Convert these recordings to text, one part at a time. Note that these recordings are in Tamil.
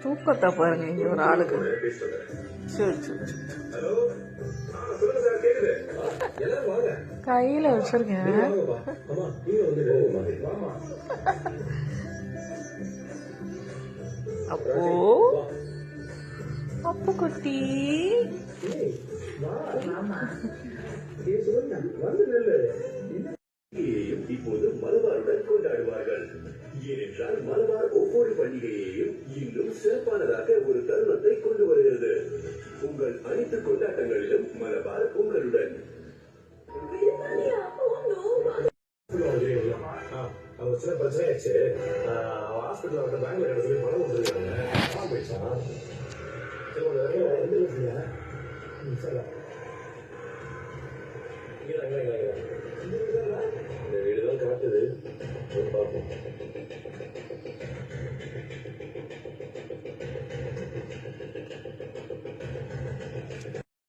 தூக்கத்தை பாருங்க இங்க ஒரு ஆளுக்கு. சரி சரி கையில வச்சிருக்கேன். அப்போ அப்பு குட்டி இப்போது மலபாருடன் கொண்டாடுவார்கள். ஏனென்றால் மலபார் ஒவ்வொரு பண்டிகையையும் இன்னும் சிறப்பானதாக ஒரு தருணத்தை கொண்டு வருகிறது. உங்கள் அனைத்து கொண்டாட்டங்களிலும் மலபார் உங்களுடன். சில பிரச்சனையாச்சு. ஹாஸ்பிட்டல் அவர்கிட்ட பேங்க்ல கிடைச்சது பணம் கொடுத்துருக்காங்க. பணம் போயிடுச்சான். இந்த வீடுதான் காட்டுது. பார்ப்போம்.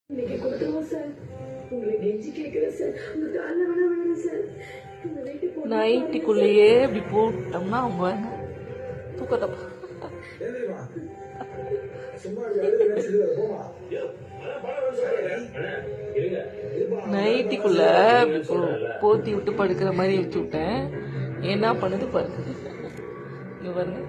இன்னைக்கு கொடுத்துருவோம் சார். உங்களை கெஞ்சி கேட்கிறேன் சார். உங்க கால வேணாம் சார். நைட்டுக்குள்ளேயே இப்படி போட்டோம்னா அவங்க தூக்கத்தை நைட்டுக்குள்ள போத்தி விட்டு படுக்கிற மாதிரி வச்சு விட்டேன். என்ன பண்ணுது பாருங்க. இங்க பாருங்க.